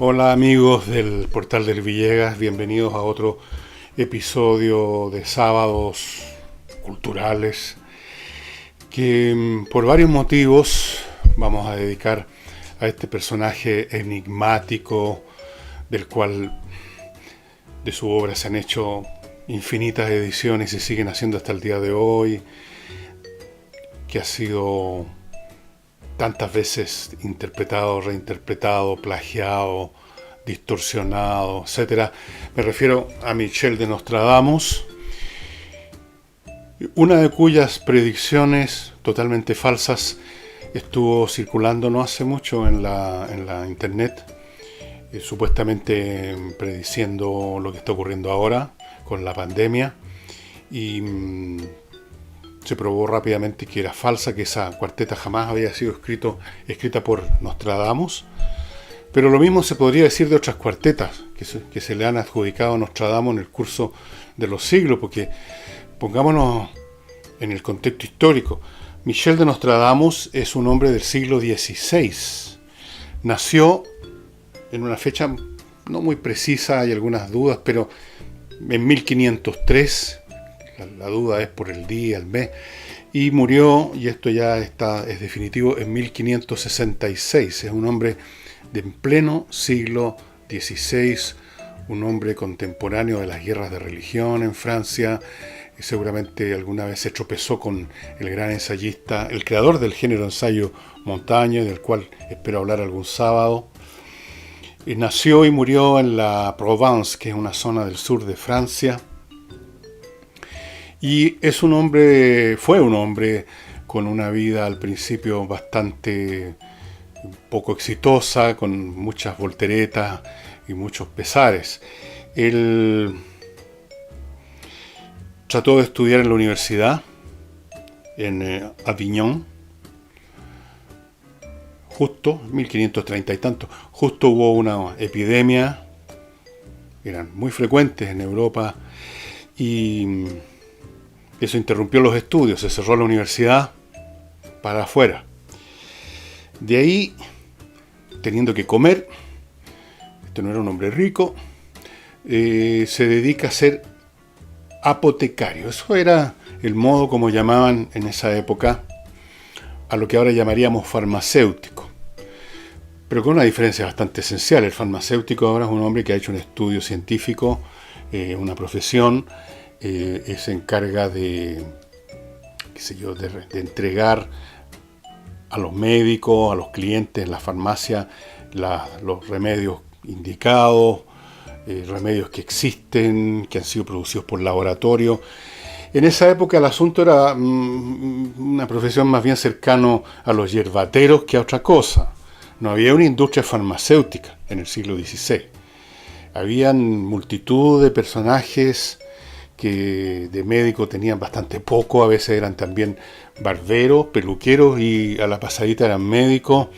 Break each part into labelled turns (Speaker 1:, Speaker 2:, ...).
Speaker 1: Hola amigos del Portal del Villegas, bienvenidos a otro episodio de Sábados Culturales que por varios motivos vamos a dedicar a este personaje enigmático del cual de su obra se han hecho infinitas ediciones y siguen haciendo hasta el día de hoy, que ha sido tantas veces interpretado, reinterpretado, plagiado, distorsionado, etcétera. Me refiero a Michel de Nostradamus, una de cuyas predicciones totalmente falsas estuvo circulando no hace mucho en la internet, supuestamente prediciendo lo que está ocurriendo ahora con la pandemia, y se probó rápidamente que era falsa, que esa cuarteta jamás había sido escrita por Nostradamus. Pero lo mismo se podría decir de otras cuartetas que se le han adjudicado a Nostradamus en el curso de los siglos, porque pongámonos en el contexto histórico. Michel de Nostradamus es un hombre del siglo XVI. Nació en una fecha no muy precisa, hay algunas dudas, pero en 1503, la duda es por el día, el mes, y murió, y esto ya es definitivo, en 1566. Es un hombre de en pleno siglo XVI, un hombre contemporáneo de las guerras de religión en Francia. Seguramente alguna vez se tropezó con el gran ensayista, el creador del género ensayo Montaigne, del cual espero hablar algún sábado. Nació y murió en la Provence, que es una zona del sur de Francia. Y fue un hombre con una vida al principio bastante poco exitosa, con muchas volteretas y muchos pesares. Él trató de estudiar en la universidad, en Avignon, justo, 1530 y tanto, justo hubo una epidemia, eran muy frecuentes en Europa, y eso interrumpió los estudios, se cerró la universidad para afuera. De ahí, teniendo que comer, este no era un hombre rico, se dedica a ser apotecario. Eso era el modo como llamaban en esa época a lo que ahora llamaríamos farmacéutico. Pero con una diferencia bastante esencial. El farmacéutico ahora es un hombre que ha hecho un estudio científico, una profesión, se encarga de entregar a los médicos, a los clientes en la farmacia, los remedios indicados, remedios que existen, que han sido producidos por laboratorio. En esa época el asunto era una profesión más bien cercano a los yerbateros que a otra cosa. No había una industria farmacéutica en el siglo XVI. Habían multitud de personajes que de médico tenían bastante poco, a veces eran también barberos, peluqueros y a la pasadita eran médicos.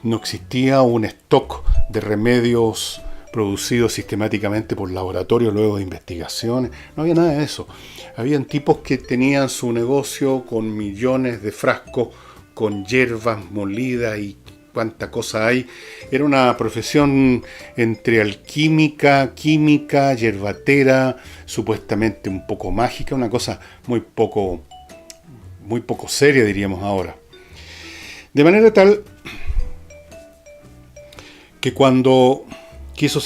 Speaker 1: No existía un stock de remedios producidos sistemáticamente por laboratorios luego de investigaciones, no había nada de eso. Habían tipos que tenían su negocio con millones de frascos, con hierbas molidas y cuánta cosa hay. Era una profesión entre alquímica, química, yerbatera, supuestamente un poco mágica, una cosa muy poco seria, diríamos ahora. De manera tal que cuando quiso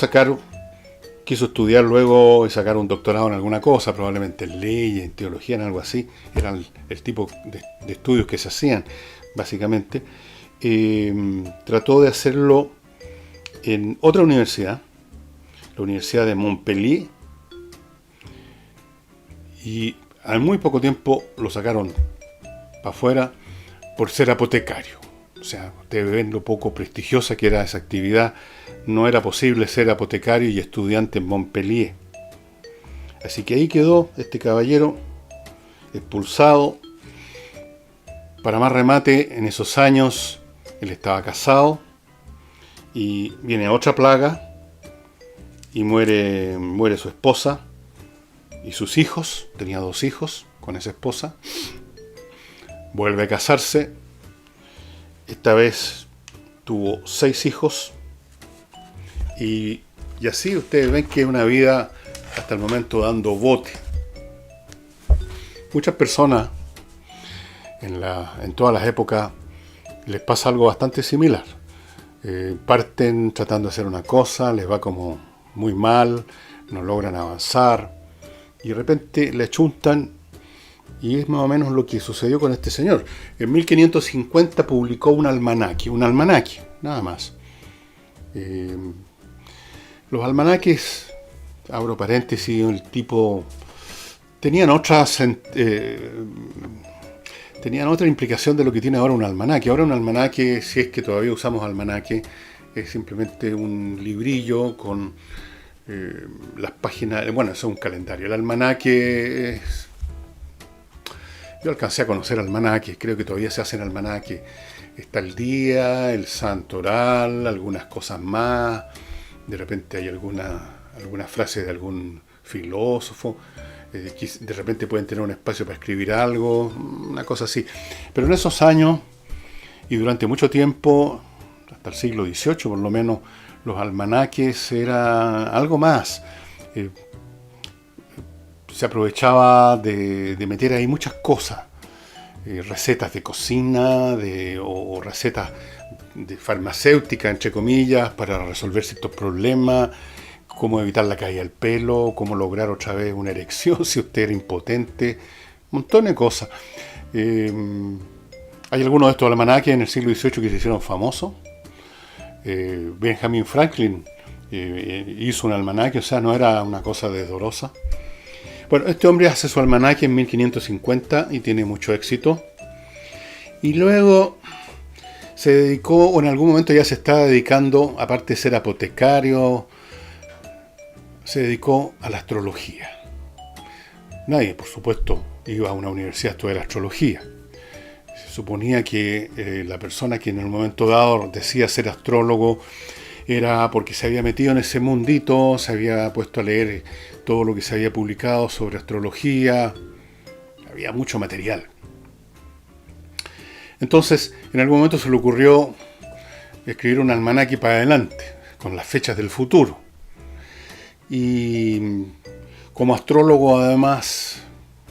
Speaker 1: estudiar luego y sacar un doctorado en alguna cosa, probablemente en leyes, en teología, en algo así, eran el tipo de estudios que se hacían, básicamente. Trató de hacerlo en otra universidad, la Universidad de Montpellier, y al muy poco tiempo lo sacaron para afuera por ser apotecario. O sea, ustedes ven lo poco prestigiosa que era esa actividad. No era posible ser apotecario y estudiante en Montpellier. Así que ahí quedó este caballero expulsado. Para más remate, en esos años él estaba casado y viene otra plaga y muere su esposa y sus hijos. Tenía 2 hijos con esa esposa. Vuelve a casarse. Esta vez tuvo 6 hijos Y así ustedes ven que es una vida hasta el momento dando bote. Muchas personas en todas las épocas les pasa algo bastante similar. Parten tratando de hacer una cosa, les va como muy mal, no logran avanzar y de repente le achuntan, y es más o menos lo que sucedió con este señor. En 1550 publicó un almanaque, nada más. Los almanaques, abro paréntesis, el tipo tenían otra implicación de lo que tiene ahora un almanaque. Ahora un almanaque, si es que todavía usamos almanaque, es simplemente un librillo con las páginas, bueno, eso es un calendario. El almanaque es... Yo alcancé a conocer almanaques, creo que todavía se hacen almanaques. Está el día, el santoral, algunas cosas más. De repente hay alguna frase de algún filósofo. De repente pueden tener un espacio para escribir algo, una cosa así. Pero en esos años, y durante mucho tiempo, hasta el siglo XVIII por lo menos, los almanaques era algo más. Se aprovechaba de meter ahí muchas cosas. Recetas de cocina o recetas de farmacéutica, entre comillas, para resolver ciertos problemas, cómo evitar la caída del pelo, cómo lograr otra vez una erección si usted era impotente, un montón de cosas. Hay algunos de estos almanaques en el siglo XVIII que se hicieron famosos. Benjamin Franklin hizo un almanaque, o sea, no era una cosa desdorosa. Bueno, este hombre hace su almanaque en 1550 y tiene mucho éxito. Y luego se dedicó, o en algún momento ya se estaba dedicando, aparte de ser apotecario, se dedicó a la astrología. Nadie, por supuesto, iba a una universidad a estudiar astrología. Se suponía que la persona que en el momento dado decía ser astrólogo era porque se había metido en ese mundito, se había puesto a leer todo lo que se había publicado sobre astrología. Había mucho material. Entonces, en algún momento se le ocurrió escribir un almanaque para adelante, con las fechas del futuro. Y como astrólogo, además,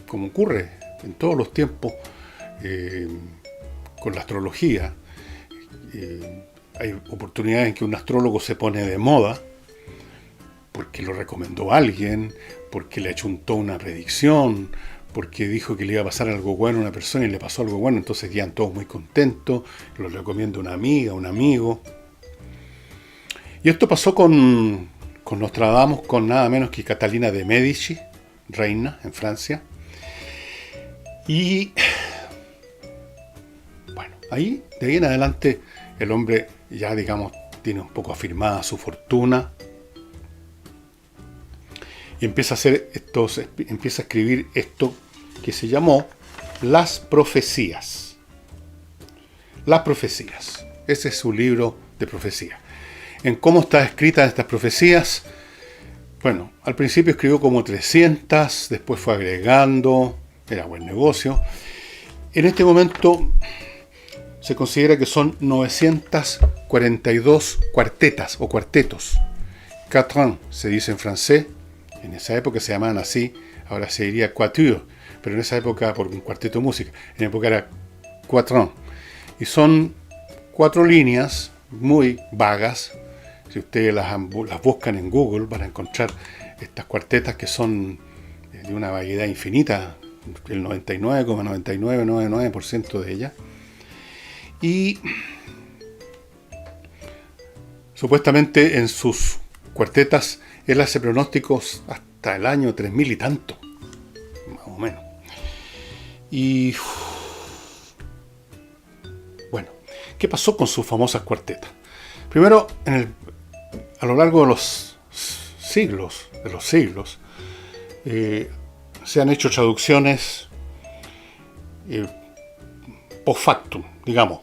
Speaker 1: como ocurre en todos los tiempos con la astrología, hay oportunidades en que un astrólogo se pone de moda porque lo recomendó alguien, porque le achuntó una predicción, porque dijo que le iba a pasar algo bueno a una persona y le pasó algo bueno, entonces quedan todos muy contentos, lo recomienda una amiga, un amigo. Y esto pasó con Nostradamus, con nada menos que Catalina de Medici, reina en Francia. Y bueno, de ahí en adelante el hombre ya, digamos, tiene un poco afirmada su fortuna y empieza a escribir esto que se llamó Las Profecías. Las Profecías. Ese es su libro de profecía. En cómo están escritas estas profecías, bueno, al principio escribió como 300, después fue agregando, era buen negocio. En este momento se considera que son 942 cuartetas o cuartetos. Quatrain se dice en francés, en esa época se llamaban así, ahora se diría quatuor, pero en esa época, por un cuarteto de música, en la época era quatrain. Y son 4 líneas muy vagas. Si ustedes las buscan en Google van a encontrar estas cuartetas que son de una variedad infinita, el 99,9999% de ellas. Y supuestamente en sus cuartetas él hace pronósticos hasta el año 3000 y tanto, más o menos. Y bueno, ¿qué pasó con sus famosas cuartetas? Primero, a lo largo de los siglos, se han hecho traducciones post factum, digamos.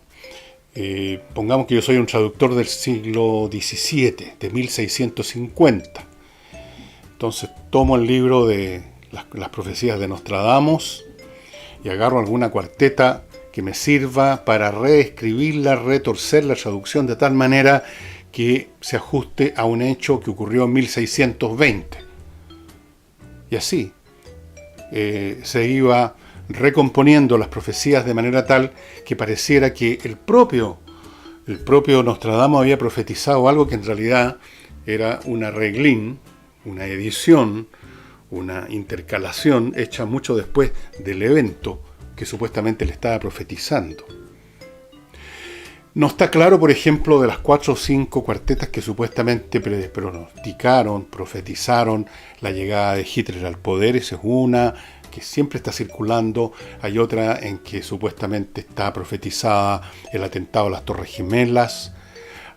Speaker 1: Pongamos que yo soy un traductor del siglo XVII, de 1650. Entonces tomo el libro de las profecías de Nostradamus y agarro alguna cuarteta que me sirva para reescribirla, retorcer la traducción de tal manera que se ajuste a un hecho que ocurrió en 1620. Y así se iba recomponiendo las profecías de manera tal que pareciera que el propio Nostradamus había profetizado algo que en realidad era un arreglín, una edición, una intercalación hecha mucho después del evento que supuestamente le estaba profetizando. No está claro, por ejemplo, de las 4 o 5 cuartetas que supuestamente pronosticaron, profetizaron la llegada de Hitler al poder. Esa es una que siempre está circulando. Hay otra en que supuestamente está profetizada el atentado a las Torres Gemelas.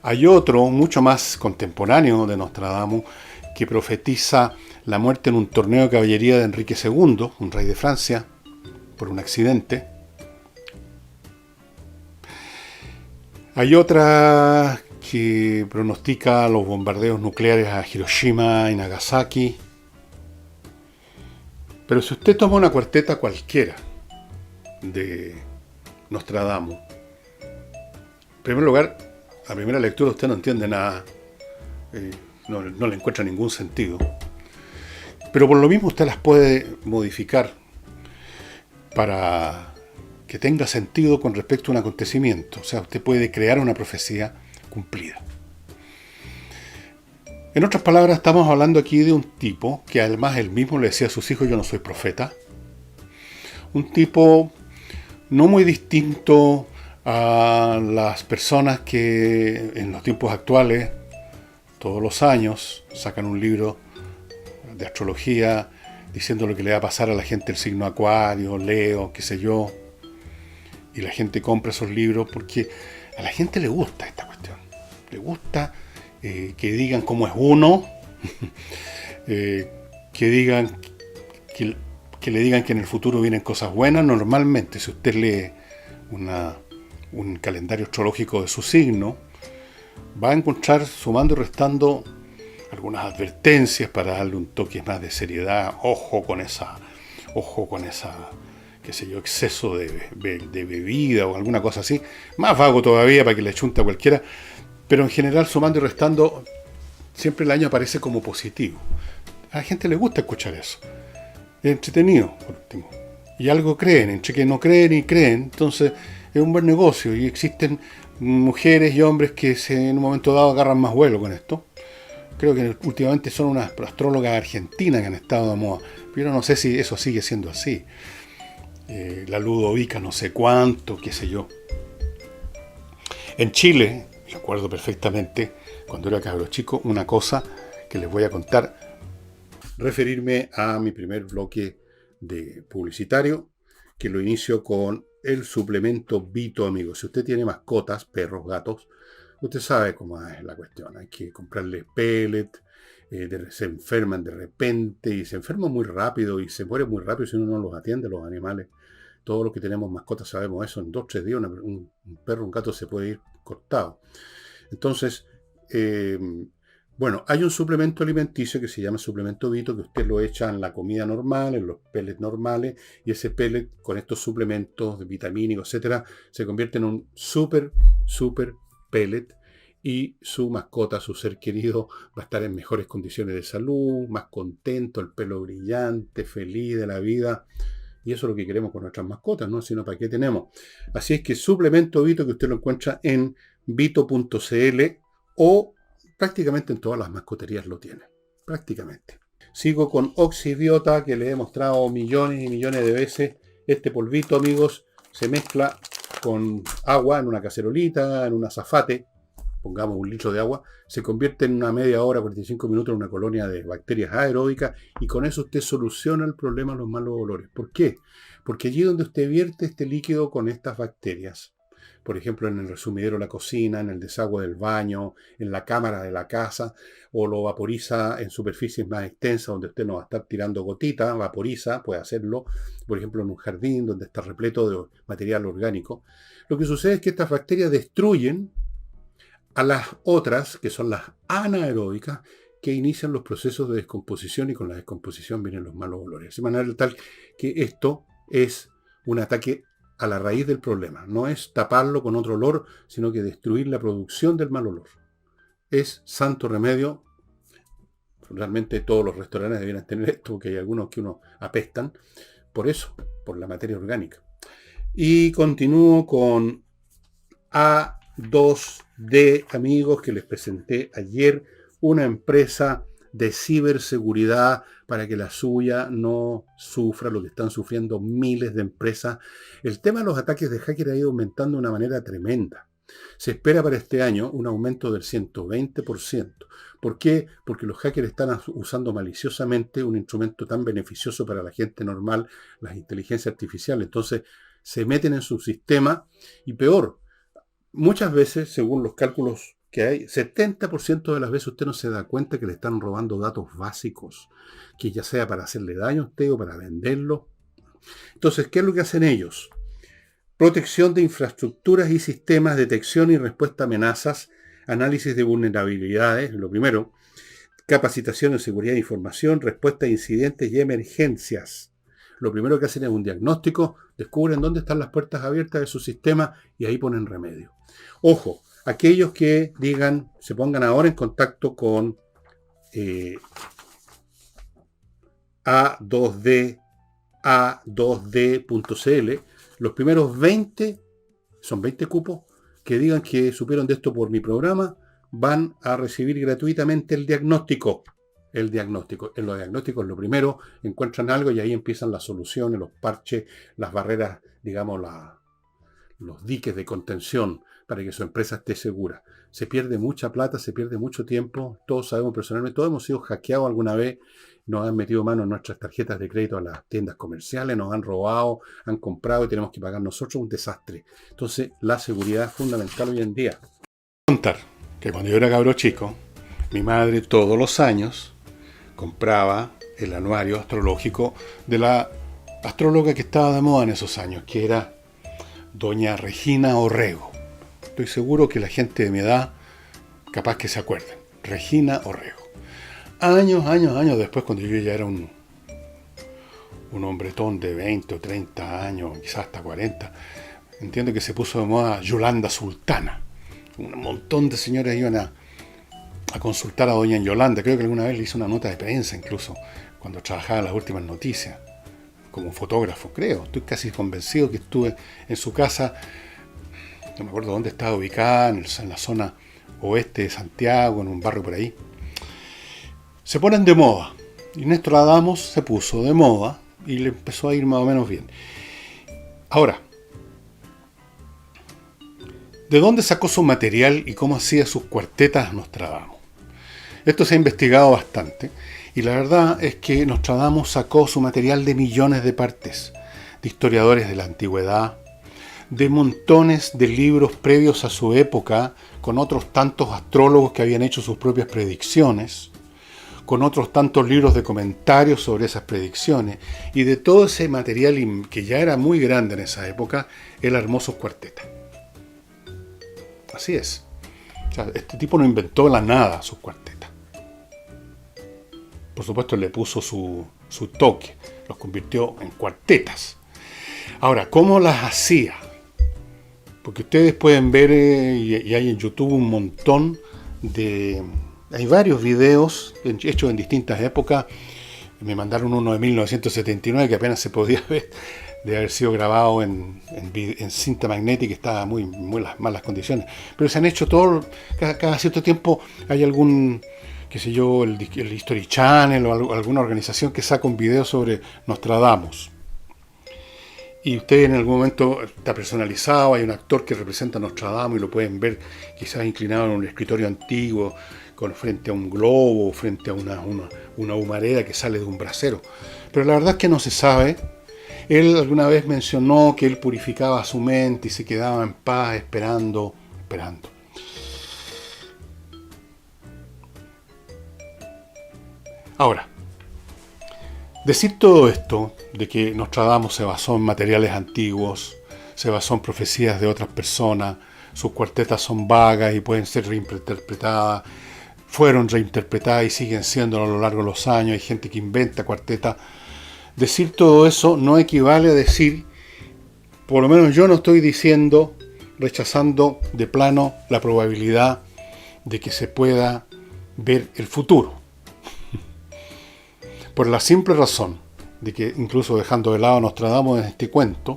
Speaker 1: Hay otro, mucho más contemporáneo de Nostradamus, que profetiza la muerte en un torneo de caballería de Enrique II, un rey de Francia, por un accidente. Hay otra que pronostica los bombardeos nucleares a Hiroshima y Nagasaki. Pero si usted toma una cuarteta cualquiera de Nostradamus, en primer lugar, a primera lectura usted no entiende nada, no le encuentra ningún sentido. Pero por lo mismo usted las puede modificar para que tenga sentido con respecto a un acontecimiento. O sea, usted puede crear una profecía cumplida. En otras palabras, estamos hablando aquí de un tipo que además él mismo le decía a sus hijos: yo no soy profeta. Un tipo no muy distinto a las personas que en los tiempos actuales, todos los años, sacan un libro de astrología diciendo lo que le va a pasar a la gente del signo Acuario, Leo, qué sé yo. Y la gente compra esos libros porque a la gente le gusta esta cuestión. Le gusta que digan cómo es uno, que digan que le digan que en el futuro vienen cosas buenas. Normalmente, si usted lee un calendario astrológico de su signo, va a encontrar, sumando y restando, algunas advertencias para darle un toque más de seriedad. Ojo con esa qué sé yo, exceso de bebida o alguna cosa así. Más vago todavía para que le chunte a cualquiera. Pero en general, sumando y restando, siempre el año aparece como positivo. A la gente le gusta escuchar eso. Es entretenido, por último. Y algo creen, entre que no creen y creen. Entonces es un buen negocio. Y existen mujeres y hombres que en un momento dado agarran más vuelo con esto. Creo que últimamente son unas astrólogas argentinas que han estado de moda. Pero no sé si eso sigue siendo así. La Ludovica no sé cuánto, qué sé yo. En Chile, recuerdo perfectamente, cuando era cabro chico, una cosa que les voy a contar, referirme a mi primer bloque de publicitario, que lo inicio con el suplemento Vito, amigos. Si usted tiene mascotas, perros, gatos, usted sabe cómo es la cuestión. Hay que comprarles pellet, se enferman de repente y se enferman muy rápido y se mueren muy rápido si uno no los atiende, los animales. Todos los que tenemos mascotas sabemos eso. En 2 o 3 días un perro, un gato se puede ir cortado. Entonces, bueno, hay un suplemento alimenticio que se llama suplemento Vito, que usted lo echa en la comida normal, en los pellets normales, y ese pellet con estos suplementos vitamínicos, etcétera, se convierte en un super pellet, y su mascota, su ser querido, va a estar en mejores condiciones de salud, más contento, el pelo brillante, feliz de la vida. Y eso es lo que queremos con nuestras mascotas, ¿no? Sino para qué tenemos. Así es que suplemento Vito, que usted lo encuentra en vito.cl o prácticamente en todas las mascoterías lo tiene. Prácticamente. Sigo con Oxibiota, que le he mostrado millones y millones de veces. Este polvito, amigos, se mezcla con agua en una cacerolita, en un azafate. Pongamos 1 litro de agua, se convierte en una media hora, 45 minutos en una colonia de bacterias aeróbicas, y con eso usted soluciona el problema de los malos olores. ¿Por qué? Porque allí donde usted vierte este líquido con estas bacterias, por ejemplo en el resumidero de la cocina, en el desagüe del baño, en la cámara de la casa, o lo vaporiza en superficies más extensas donde usted no va a estar tirando gotitas, vaporiza, puede hacerlo, por ejemplo en un jardín donde está repleto de material orgánico. Lo que sucede es que estas bacterias destruyen a las otras, que son las anaeróbicas, que inician los procesos de descomposición, y con la descomposición vienen los malos olores. De manera tal que esto es un ataque a la raíz del problema. No es taparlo con otro olor, sino que destruir la producción del mal olor. es santo remedio. Realmente todos los restaurantes deberían tener esto, porque hay algunos que uno apestan. Por eso, por la materia orgánica. Y continúo con A2D, amigos, que les presenté ayer, una empresa de ciberseguridad para que la suya no sufra lo que están sufriendo miles de empresas. El tema de los ataques de hacker ha ido aumentando de una manera tremenda. Se espera para este año un aumento del 120%. ¿Por qué? Porque los hackers están usando maliciosamente un instrumento tan beneficioso para la gente normal, las inteligencias artificiales. Entonces, se meten en su sistema y peor, muchas veces, según los cálculos que hay, 70% de las veces usted no se da cuenta que le están robando datos básicos, que ya sea para hacerle daño a usted o para venderlo. Entonces, ¿qué es lo que hacen ellos? Protección de infraestructuras y sistemas, detección y respuesta a amenazas, análisis de vulnerabilidades, lo primero, capacitación en seguridad de información, respuesta a incidentes y emergencias. Lo primero que hacen es un diagnóstico, descubren dónde están las puertas abiertas de su sistema y ahí ponen remedio. Ojo, aquellos que digan, se pongan ahora en contacto con a2d.cl, los primeros 20, son 20 cupos, que digan que supieron de esto por mi programa, van a recibir gratuitamente el diagnóstico. En los diagnósticos, lo primero, encuentran algo y ahí empiezan las soluciones, los parches, las barreras, digamos, los diques de contención para que su empresa esté segura. Se pierde mucha plata, se pierde mucho tiempo. Todos sabemos personalmente, todos hemos sido hackeados alguna vez, nos han metido mano en nuestras tarjetas de crédito a las tiendas comerciales, nos han robado, han comprado y tenemos que pagar nosotros, un desastre. Entonces, la seguridad es fundamental hoy en día. Contar que cuando yo era cabro chico, mi madre todos los años compraba el anuario astrológico de la astróloga que estaba de moda en esos años, que era doña Regina Orrego. Estoy seguro que la gente de mi edad capaz que se acuerden. Regina Orrego. Años después, cuando yo ya era un hombretón de 20 o 30 años, quizás hasta 40, entiendo que se puso de moda Yolanda Sultana. Un montón de señores iban a consultar a doña Yolanda. Creo que alguna vez le hice una nota de prensa incluso, cuando trabajaba en las últimas noticias, como fotógrafo, creo. Estoy casi convencido que estuve en su casa, no me acuerdo dónde estaba ubicada, en la zona oeste de Santiago, en un barrio por ahí. Se ponen de moda. Y Nostradamus se puso de moda y le empezó a ir más o menos bien. Ahora, ¿de dónde sacó su material y cómo hacía sus cuartetas Nostradamus? Esto se ha investigado bastante y la verdad es que Nostradamus sacó su material de millones de partes, de historiadores de la antigüedad, de montones de libros previos a su época, con otros tantos astrólogos que habían hecho sus propias predicciones, con otros tantos libros de comentarios sobre esas predicciones, y de todo ese material que ya era muy grande en esa época, él armó sus cuartetas. Así es. O sea, este tipo no inventó la nada sus cuartetas. Por supuesto le puso su toque, los convirtió en cuartetas. Ahora, ¿cómo las hacía? Porque ustedes pueden ver, y hay en YouTube un montón de... Hay varios videos hechos en distintas épocas. Me mandaron uno de 1979 que apenas se podía ver, de haber sido grabado en cinta magnética, estaba muy las malas condiciones. Pero se han hecho todo, cada cierto tiempo hay algún, qué sé yo, el History Channel o alguna organización que saca un video sobre Nostradamus. Y usted en algún momento está personalizado, hay un actor que representa a Nostradamus y lo pueden ver quizás inclinado en un escritorio antiguo, frente a un globo, frente a una humareda que sale de un brasero. Pero la verdad es que no se sabe. Él alguna vez mencionó que él purificaba su mente y se quedaba en paz esperando. Ahora, decir todo esto, de que Nostradamus se basó en materiales antiguos, se basó en profecías de otras personas, sus cuartetas son vagas y pueden ser reinterpretadas, fueron reinterpretadas y siguen siendo a lo largo de los años, hay gente que inventa cuartetas. Decir todo eso no equivale a decir, por lo menos yo no estoy diciendo, rechazando de plano la probabilidad de que se pueda ver el futuro. Por la simple razón de que, incluso dejando de lado a Nostradamus en este cuento,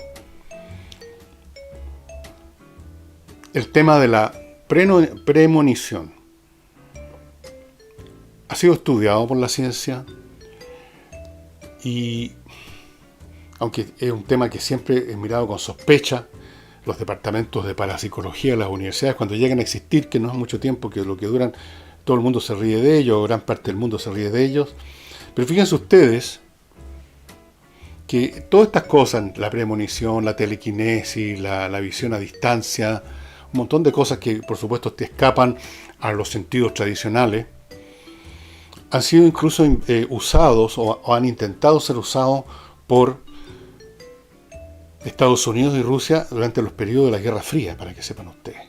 Speaker 1: el tema de la premonición ha sido estudiado por la ciencia y, aunque es un tema que siempre es mirado con sospecha, los departamentos de parapsicología de las universidades, cuando llegan a existir, que no es mucho tiempo, que lo que duran, todo el mundo se ríe de ellos, gran parte del mundo se ríe de ellos. Pero fíjense ustedes que todas estas cosas, la premonición, la telequinesis, la visión a distancia, un montón de cosas que por supuesto te escapan a los sentidos tradicionales, han sido incluso usados o han intentado ser usados por Estados Unidos y Rusia durante los periodos de la Guerra Fría, para que sepan ustedes.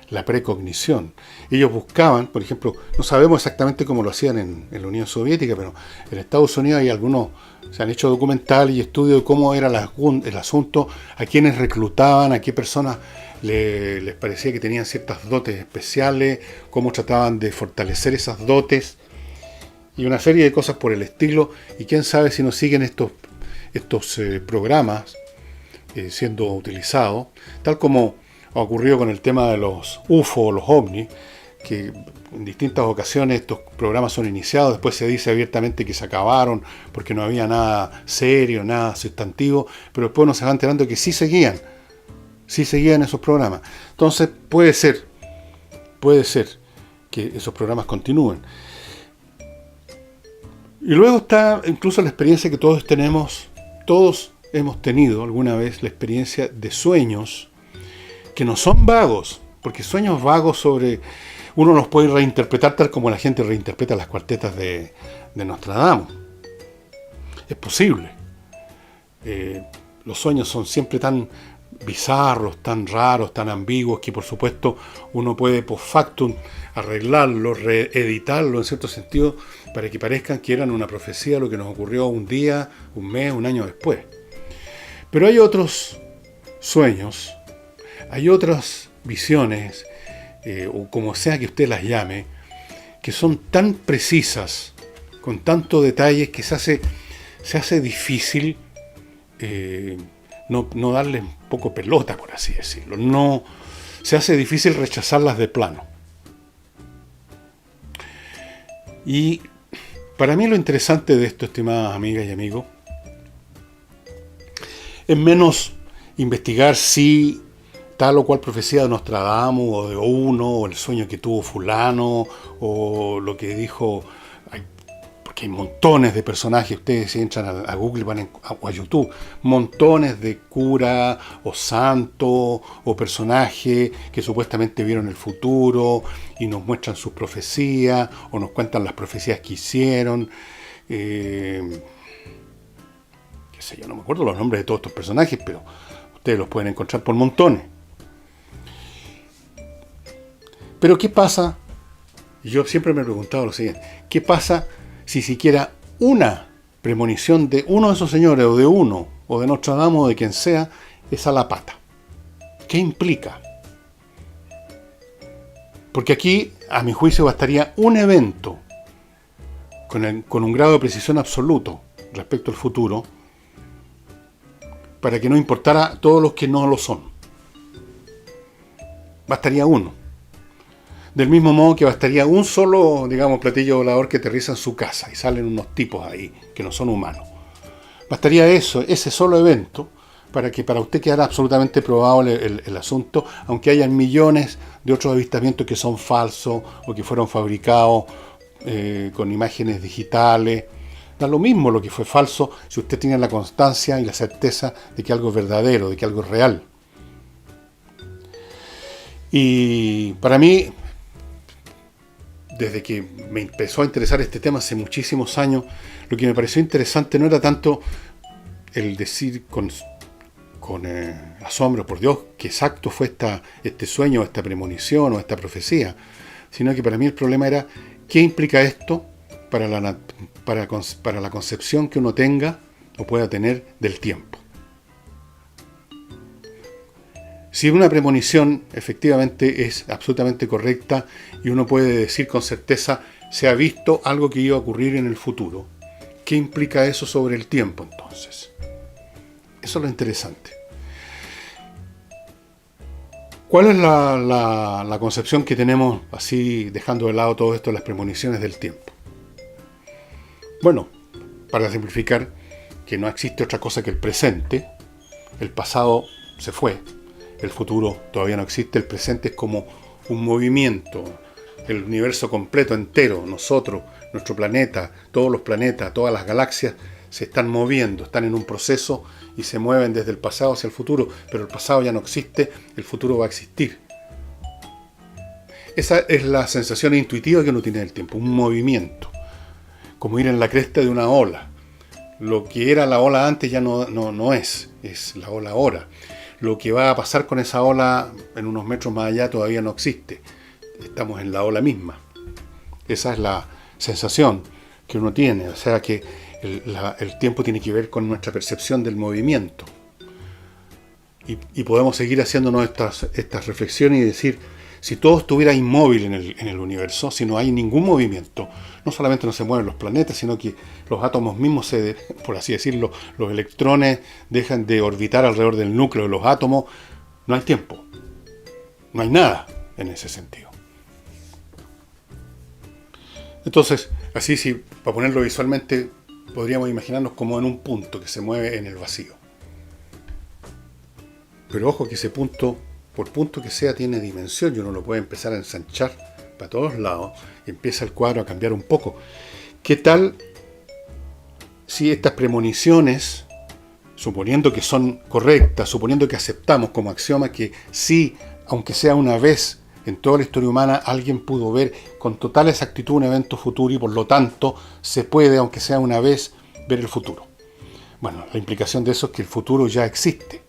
Speaker 1: La precognición. Ellos buscaban, por ejemplo, no sabemos exactamente cómo lo hacían en la Unión Soviética, pero en Estados Unidos hay algunos, se han hecho documentales y estudios de cómo era el asunto, a quienes reclutaban, a qué personas les parecía que tenían ciertas dotes especiales, cómo trataban de fortalecer esas dotes, y una serie de cosas por el estilo, y quién sabe si nos siguen estos programas siendo utilizados, tal como ha ocurrido con el tema de los UFO o los ovnis, que en distintas ocasiones estos programas son iniciados, después se dice abiertamente que se acabaron porque no había nada serio, nada sustantivo, pero después uno se va enterando que sí seguían esos programas. Entonces puede ser que esos programas continúen. Y luego está incluso la experiencia que todos hemos tenido alguna vez, la experiencia de sueños que no son vagos, porque sueños vagos uno los puede reinterpretar tal como la gente reinterpreta las cuartetas de Nostradamus. Es posible. Los sueños son siempre tan bizarros, tan raros, tan ambiguos, que por supuesto uno puede post factum arreglarlo, reeditarlo en cierto sentido, para que parezcan que eran una profecía lo que nos ocurrió un día, un mes, un año después. Pero hay otros sueños, hay otras visiones, o como sea que usted las llame, que son tan precisas, con tanto detalles, que se hace difícil no darle un poco pelota, por así decirlo. No, se hace difícil rechazarlas de plano. Y para mí lo interesante de esto, estimadas amigas y amigos, es menos investigar si tal o cual profecía de Nostradamus o de uno, o el sueño que tuvo fulano, o lo que dijo, porque hay montones de personajes, ustedes si entran a Google o a YouTube, montones de curas o santos o personajes que supuestamente vieron el futuro y nos muestran sus profecías o nos cuentan las profecías que hicieron. Yo no me acuerdo los nombres de todos estos personajes, pero ustedes los pueden encontrar por montones. Pero ¿qué pasa? Yo siempre me he preguntado lo siguiente: ¿qué pasa si siquiera una premonición de uno de esos señores, o de uno, o de Nostradamus, o de quien sea, es a la pata? ¿Qué implica? Porque aquí, a mi juicio, bastaría un evento con un grado de precisión absoluto respecto al futuro para que no importara todos los que no lo son. Bastaría uno. Del mismo modo que bastaría un solo, platillo volador que aterriza en su casa y salen unos tipos ahí que no son humanos. Bastaría ese solo evento para que para usted quedara absolutamente probable el asunto, aunque hayan millones de otros avistamientos que son falsos o que fueron fabricados con imágenes digitales. Da lo mismo lo que fue falso si usted tiene la constancia y la certeza de que algo es verdadero, de que algo es real. Y para mí, desde que me empezó a interesar este tema hace muchísimos años, lo que me pareció interesante no era tanto el decir con asombro, por Dios, qué exacto fue este sueño, esta premonición o esta profecía, sino que para mí el problema era qué implica esto para la concepción que uno tenga o pueda tener del tiempo. Si una premonición efectivamente es absolutamente correcta y uno puede decir con certeza se ha visto algo que iba a ocurrir en el futuro, ¿qué implica eso sobre el tiempo entonces? Eso es lo interesante. ¿Cuál es la concepción que tenemos, así dejando de lado todo esto de las premoniciones del tiempo? Bueno, para simplificar, que no existe otra cosa que el presente. El pasado se fue, el futuro todavía no existe, el presente es como un movimiento, el universo completo, entero, nosotros, nuestro planeta, todos los planetas, todas las galaxias se están moviendo, están en un proceso y se mueven desde el pasado hacia el futuro, pero el pasado ya no existe, el futuro va a existir. Esa es la sensación intuitiva que uno tiene del tiempo, un movimiento, como ir en la cresta de una ola. Lo que era la ola antes ya no es la ola ahora. Lo que va a pasar con esa ola en unos metros más allá todavía no existe. Estamos en la ola misma. Esa es la sensación que uno tiene. O sea que el tiempo tiene que ver con nuestra percepción del movimiento. Y podemos seguir haciéndonos estas reflexiones y decir, si todo estuviera inmóvil en el universo, si no hay ningún movimiento, no solamente no se mueven los planetas, sino que los átomos mismos, por así decirlo, los electrones dejan de orbitar alrededor del núcleo de los átomos, no hay tiempo, no hay nada en ese sentido. Entonces, así, si para ponerlo visualmente, podríamos imaginarnos como en un punto que se mueve en el vacío. Pero ojo que ese punto, por punto que sea, tiene dimensión y uno lo puede empezar a ensanchar para todos lados y empieza el cuadro a cambiar un poco. ¿Qué tal si estas premoniciones, suponiendo que son correctas, suponiendo que aceptamos como axioma que sí, aunque sea una vez en toda la historia humana, alguien pudo ver con total exactitud un evento futuro y por lo tanto se puede, aunque sea una vez, ver el futuro? Bueno, la implicación de eso es que el futuro ya existe.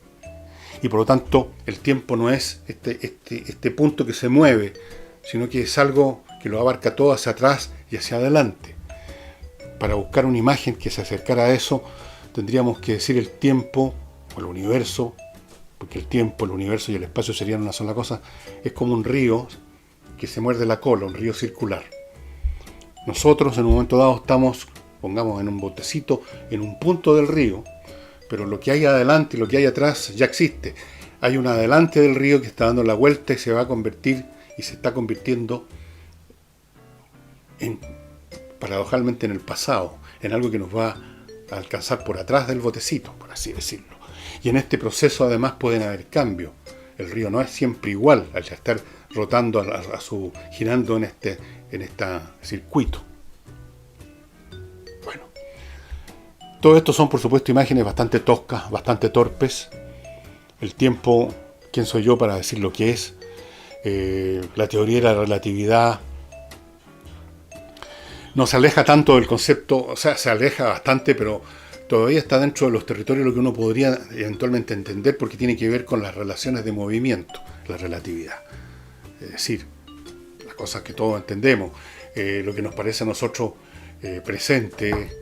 Speaker 1: Y por lo tanto, el tiempo no es este punto que se mueve, sino que es algo que lo abarca todo hacia atrás y hacia adelante. Para buscar una imagen que se acercara a eso, tendríamos que decir el tiempo o el universo, porque el tiempo, el universo y el espacio serían una sola cosa, es como un río que se muerde la cola, un río circular. Nosotros en un momento dado estamos, pongamos en un botecito, en un punto del río, pero lo que hay adelante y lo que hay atrás ya existe. Hay un adelante del río que está dando la vuelta y se va a convertir y se está convirtiendo paradojalmente en el pasado, en algo que nos va a alcanzar por atrás del botecito, por así decirlo. Y en este proceso además pueden haber cambios. El río no es siempre igual al estar rotando girando en este circuito. Todo esto son, por supuesto, imágenes bastante toscas, bastante torpes. El tiempo, ¿quién soy yo para decir lo que es? La teoría de la relatividad no se aleja tanto del concepto, o sea, se aleja bastante, pero todavía está dentro de los territorios de lo que uno podría eventualmente entender, porque tiene que ver con las relaciones de movimiento, la relatividad. Es decir, las cosas que todos entendemos, lo que nos parece a nosotros presente,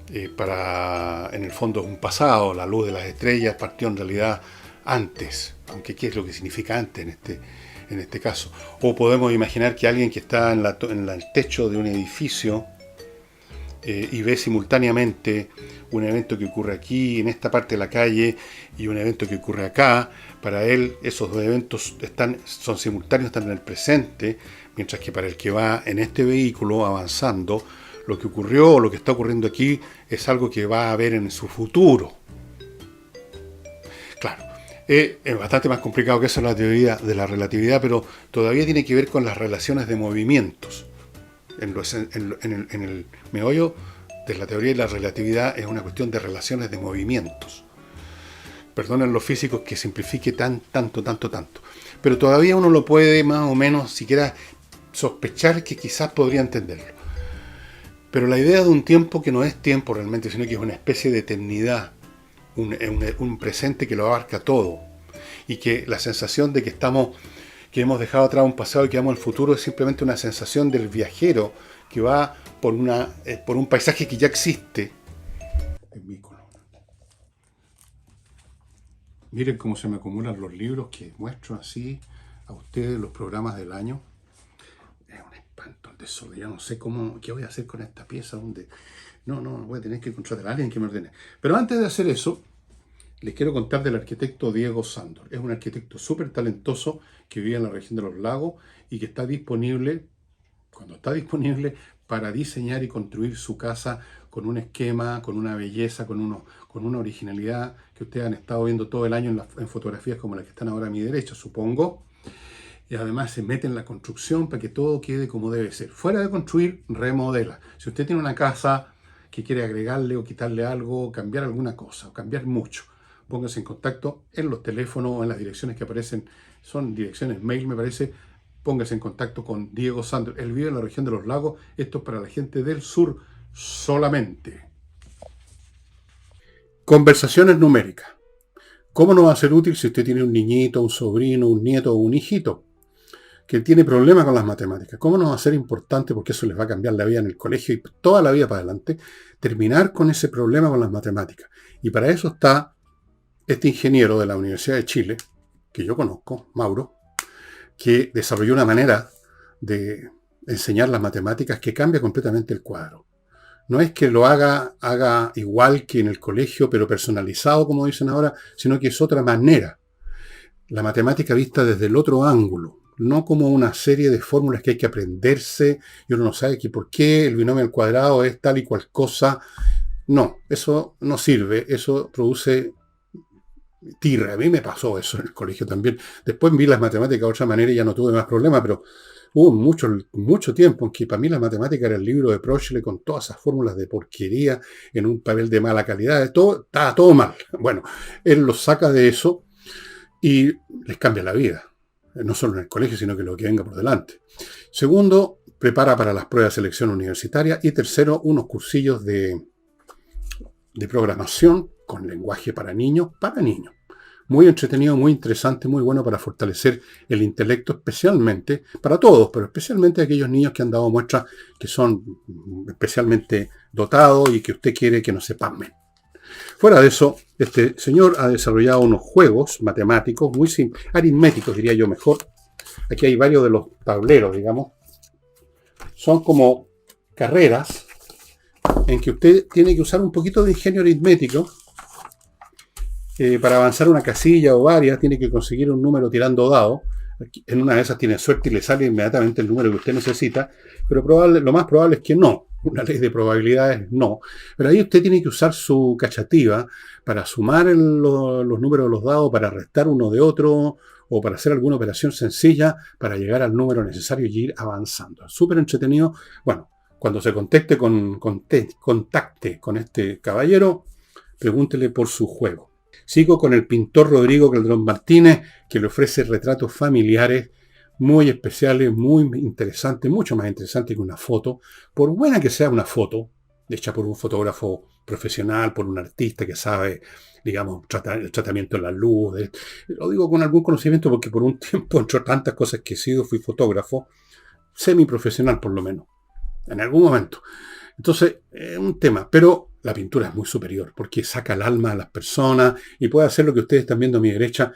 Speaker 1: en el fondo es un pasado. La luz de las estrellas partió en realidad antes, aunque ¿qué es lo que significa antes en este caso? O podemos imaginar que alguien que está en el techo de un edificio y ve simultáneamente un evento que ocurre aquí, en esta parte de la calle, y un evento que ocurre acá. Para él esos dos eventos son simultáneos, están en el presente, mientras que para el que va en este vehículo avanzando, lo que ocurrió o lo que está ocurriendo aquí es algo que va a ver en su futuro. Claro, es bastante más complicado que eso la teoría de la relatividad, pero todavía tiene que ver con las relaciones de movimientos. En el meollo de la teoría de la relatividad es una cuestión de relaciones de movimientos. Perdonen los físicos que simplifique tanto. Pero todavía uno lo puede más o menos siquiera sospechar que quizás podría entenderlo. Pero la idea de un tiempo que no es tiempo realmente, sino que es una especie de eternidad, un presente que lo abarca todo, y que la sensación de que hemos dejado atrás un pasado y que vamos al futuro es simplemente una sensación del viajero que va por un paisaje que ya existe. Miren cómo se me acumulan los libros que muestro así a ustedes, los programas del año. Es un espanto el desorden. Ya no sé qué voy a hacer con esta pieza. No, voy a tener que contratar a alguien que me ordene. Pero antes de hacer eso, les quiero contar del arquitecto Diego Sándor. Es un arquitecto súper talentoso que vive en la región de los lagos y que está disponible, cuando está disponible, para diseñar y construir su casa con un esquema, con una belleza, con una originalidad que ustedes han estado viendo todo el año en fotografías como las que están ahora a mi derecha, supongo. Y además se mete en la construcción para que todo quede como debe ser. Fuera de construir, remodela. Si usted tiene una casa que quiere agregarle o quitarle algo, cambiar alguna cosa o cambiar mucho, póngase en contacto en los teléfonos o en las direcciones que aparecen. Son direcciones mail, me parece. Póngase en contacto con Diego Sándor. Él vive en la región de los lagos. Esto es para la gente del sur solamente. Conversaciones numéricas. ¿Cómo no va a ser útil si usted tiene un niñito, un sobrino, un nieto o un hijito que tiene problemas con las matemáticas? ¿Cómo no va a ser importante, porque eso les va a cambiar la vida en el colegio y toda la vida para adelante, terminar con ese problema con las matemáticas? Y para eso está este ingeniero de la Universidad de Chile, que yo conozco, Mauro, que desarrolló una manera de enseñar las matemáticas que cambia completamente el cuadro. No es que lo haga igual que en el colegio, pero personalizado, como dicen ahora, sino que es otra manera. La matemática vista desde el otro ángulo, no como una serie de fórmulas que hay que aprenderse y uno no sabe que por qué el binomio al cuadrado es tal y cual cosa. No, eso no sirve, eso produce tirre. A mí me pasó eso en el colegio también. Después vi las matemáticas de otra manera y ya no tuve más problemas, pero hubo mucho tiempo en que para mí la matemática era el libro de Prochle con todas esas fórmulas de porquería en un papel de mala calidad. Estaba todo mal. Bueno, él los saca de eso y les cambia la vida. No solo en el colegio, sino que lo que venga por delante. Segundo, prepara para las pruebas de selección universitaria. Y tercero, unos cursillos de programación con lenguaje para niños. Muy entretenido, muy interesante, muy bueno para fortalecer el intelecto, especialmente, para todos, pero especialmente aquellos niños que han dado muestras que son especialmente dotados y que usted quiere que no se pasmen. Fuera de eso, este señor ha desarrollado unos juegos matemáticos muy simples, aritméticos diría yo mejor. Aquí hay varios de los tableros, digamos. Son como carreras en que usted tiene que usar un poquito de ingenio aritmético. Para avanzar una casilla o varias, tiene que conseguir un número tirando dado. En una de esas tiene suerte y le sale inmediatamente el número que usted necesita, pero lo más probable es que no. Una ley de probabilidades no. Pero ahí usted tiene que usar su cachativa para sumar los números de los dados, para restar uno de otro, o para hacer alguna operación sencilla para llegar al número necesario y ir avanzando. Súper entretenido. Bueno, cuando se contacte con este caballero, pregúntele por su juego. Sigo con el pintor Rodrigo Calderón Martínez, que le ofrece retratos familiares muy especiales, muy interesantes, mucho más interesantes que una foto. Por buena que sea una foto, hecha por un fotógrafo profesional, por un artista que sabe, digamos, el tratamiento de la luz. Lo digo con algún conocimiento porque por un tiempo, entre tantas cosas que he sido, fui fotógrafo, semiprofesional por lo menos, en algún momento. Entonces, es un tema, pero la pintura es muy superior porque saca el alma a las personas y puede hacer lo que ustedes están viendo a mi derecha,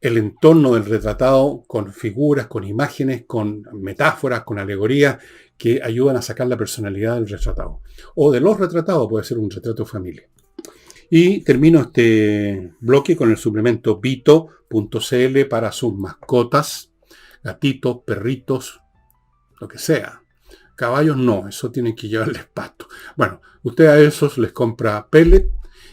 Speaker 1: el entorno del retratado con figuras, con imágenes, con metáforas, con alegorías que ayudan a sacar la personalidad del retratado. O de los retratados, puede ser un retrato de familia. Y termino este bloque con el suplemento Vito.cl para sus mascotas, gatitos, perritos, lo que sea. Caballos no, eso tienen que llevarles pasto. Bueno, usted a esos les compra pellet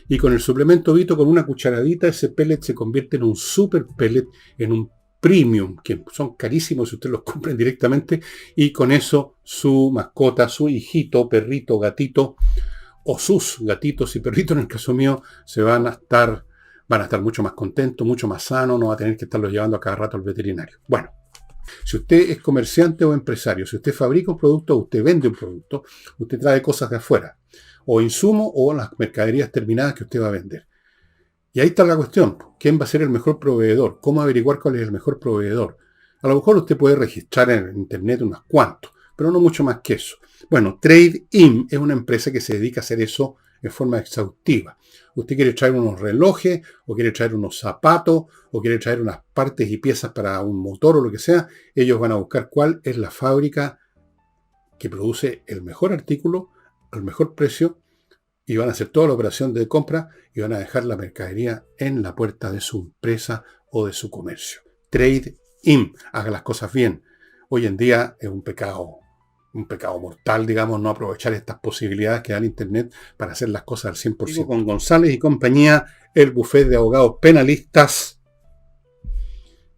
Speaker 1: y con el suplemento Vito, con una cucharadita, ese pellet se convierte en un super pellet, en un premium, que son carísimos si usted los compran directamente, y con eso su mascota, su hijito, perrito, gatito, o sus gatitos y perritos, en el caso mío, van a estar mucho más contentos, mucho más sanos, no va a tener que estarlos llevando a cada rato al veterinario. Bueno. Si usted es comerciante o empresario, si usted fabrica un producto o usted vende un producto, usted trae cosas de afuera, o insumos o las mercaderías terminadas que usted va a vender. Y ahí está la cuestión, ¿quién va a ser el mejor proveedor? ¿Cómo averiguar cuál es el mejor proveedor? A lo mejor usted puede registrar en internet unos cuantos, pero no mucho más que eso. Bueno, Trade-in es una empresa que se dedica a hacer eso en forma exhaustiva. Usted quiere traer unos relojes, o quiere traer unos zapatos, o quiere traer unas partes y piezas para un motor o lo que sea, ellos van a buscar cuál es la fábrica que produce el mejor artículo, al mejor precio, y van a hacer toda la operación de compra y van a dejar la mercadería en la puerta de su empresa o de su comercio. Trade in, haga las cosas bien. Hoy en día es un pecado mortal, digamos, no aprovechar estas posibilidades que da el Internet para hacer las cosas al 100%. Digo, con González y compañía, el bufete de abogados penalistas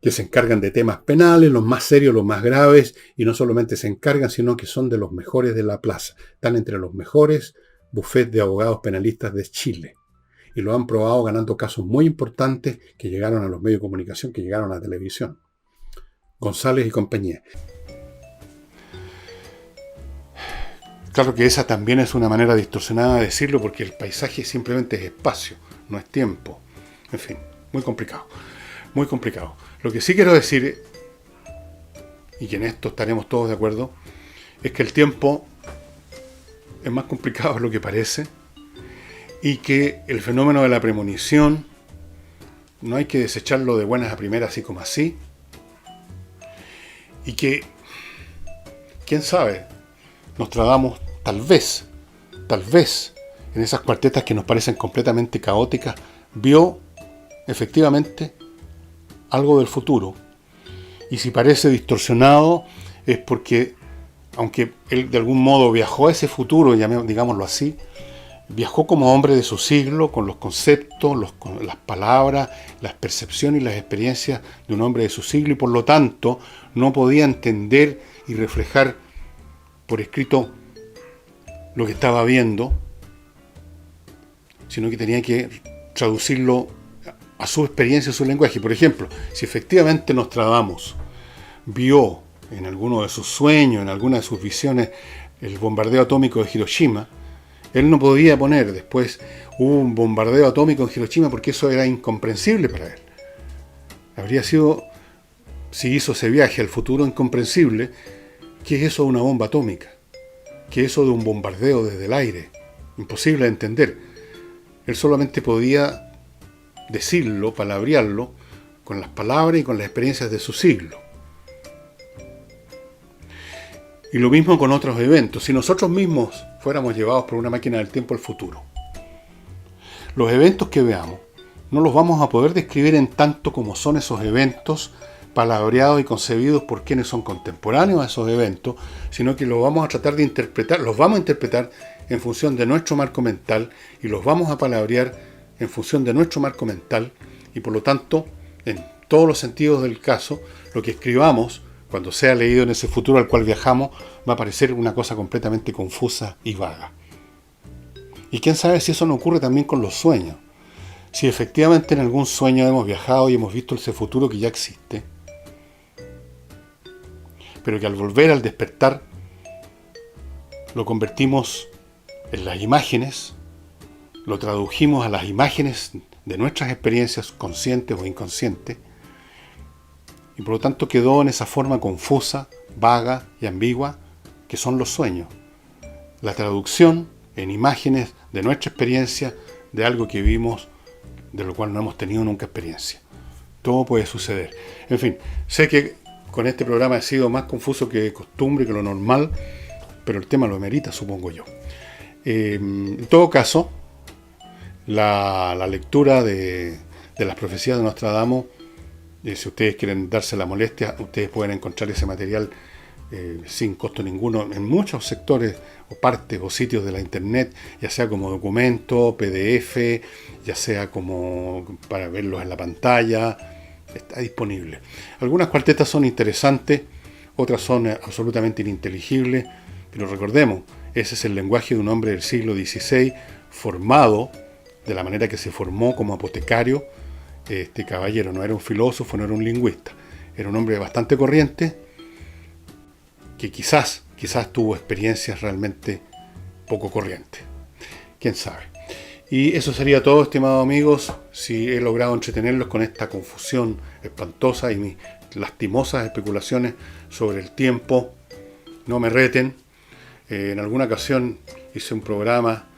Speaker 1: que se encargan de temas penales, los más serios, los más graves, y no solamente se encargan, sino que son de los mejores de la plaza. Están entre los mejores bufetes de abogados penalistas de Chile. Y lo han probado ganando casos muy importantes que llegaron a los medios de comunicación, que llegaron a la televisión. González y compañía. Claro que esa también es una manera distorsionada de decirlo, porque el paisaje simplemente es espacio, no es tiempo. En fin, muy complicado. Muy complicado. Lo que sí quiero decir, y que en esto estaremos todos de acuerdo, es que el tiempo es más complicado de lo que parece, y que el fenómeno de la premonición no hay que desecharlo de buenas a primeras así como así, y que, quién sabe, Nostradamus tal vez, en esas cuartetas que nos parecen completamente caóticas, vio efectivamente algo del futuro. Y si parece distorsionado es porque, aunque él de algún modo viajó a ese futuro, digámoslo así, viajó como hombre de su siglo, con los conceptos, con las palabras, las percepciones y las experiencias de un hombre de su siglo, y por lo tanto no podía entender y reflejar por escrito lo que estaba viendo, sino que tenía que traducirlo a su experiencia, a su lenguaje. Por ejemplo, si efectivamente Nostradamus vio en alguno de sus sueños, en alguna de sus visiones, el bombardeo atómico de Hiroshima, él no podía poner después hubo un bombardeo atómico en Hiroshima, porque eso era incomprensible para él. Habría sido, si hizo ese viaje al futuro, incomprensible. ¿Qué es eso de una bomba atómica? ¿Qué es eso de un bombardeo desde el aire? Imposible de entender. Él solamente podía decirlo, palabrearlo, con las palabras y con las experiencias de su siglo. Y lo mismo con otros eventos. Si nosotros mismos fuéramos llevados por una máquina del tiempo al futuro, los eventos que veamos no los vamos a poder describir en tanto como son esos eventos palabreados y concebidos por quienes son contemporáneos a esos eventos, sino que los vamos a tratar de interpretar, los vamos a interpretar en función de nuestro marco mental, y los vamos a palabrear en función de nuestro marco mental, y por lo tanto, en todos los sentidos del caso, lo que escribamos, cuando sea leído en ese futuro al cual viajamos, va a parecer una cosa completamente confusa y vaga. Y quién sabe si eso no ocurre también con los sueños. Si efectivamente en algún sueño hemos viajado y hemos visto ese futuro que ya existe, pero que al volver, al despertar, lo convertimos en las imágenes, lo tradujimos a las imágenes de nuestras experiencias conscientes o inconscientes, y por lo tanto quedó en esa forma confusa, vaga y ambigua que son los sueños. La traducción en imágenes de nuestra experiencia de algo que vimos, de lo cual no hemos tenido nunca experiencia. Todo puede suceder. En fin, sé que con este programa he sido más confuso que de costumbre, que lo normal, pero el tema lo amerita, supongo yo. En todo caso, la lectura de las profecías de Nostradamus, si ustedes quieren darse la molestia, ustedes pueden encontrar ese material sin costo ninguno en muchos sectores o partes o sitios de la internet, ya sea como documento, PDF, ya sea como para verlos en la pantalla. Está disponible. Algunas cuartetas son interesantes, otras son absolutamente ininteligibles, pero recordemos, ese es el lenguaje de un hombre del siglo XVI, formado de la manera que se formó como apotecario. Este caballero no era un filósofo, no era un lingüista, era un hombre bastante corriente, que quizás tuvo experiencias realmente poco corrientes. ¿Quién sabe? Y eso sería todo, estimados amigos. Si he logrado entretenerlos con esta confusión espantosa y mis lastimosas especulaciones sobre el tiempo, no me reten. En alguna ocasión hice un programa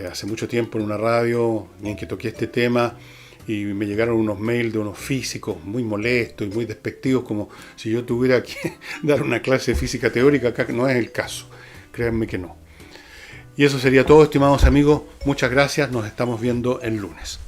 Speaker 1: hace mucho tiempo en una radio en que toqué este tema y me llegaron unos mails de unos físicos muy molestos y muy despectivos, como si yo tuviera que dar una clase de física teórica. Acá no es el caso, créanme que no. Y eso sería todo, estimados amigos. Muchas gracias, nos estamos viendo el lunes.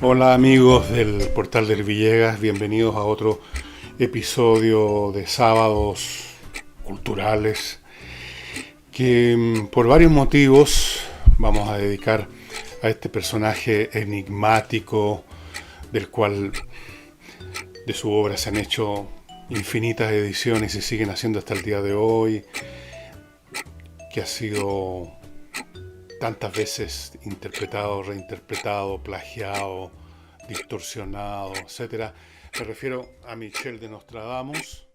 Speaker 1: Hola amigos del portal del Villegas, bienvenidos a otro episodio de Sábados Culturales que por varios motivos vamos a dedicar a este personaje enigmático del cual de su obra se han hecho infinitas ediciones y se siguen haciendo hasta el día de hoy, que ha sido tantas veces interpretado, reinterpretado, plagiado, distorsionado, etcétera. Me refiero a Michel de Nostradamus,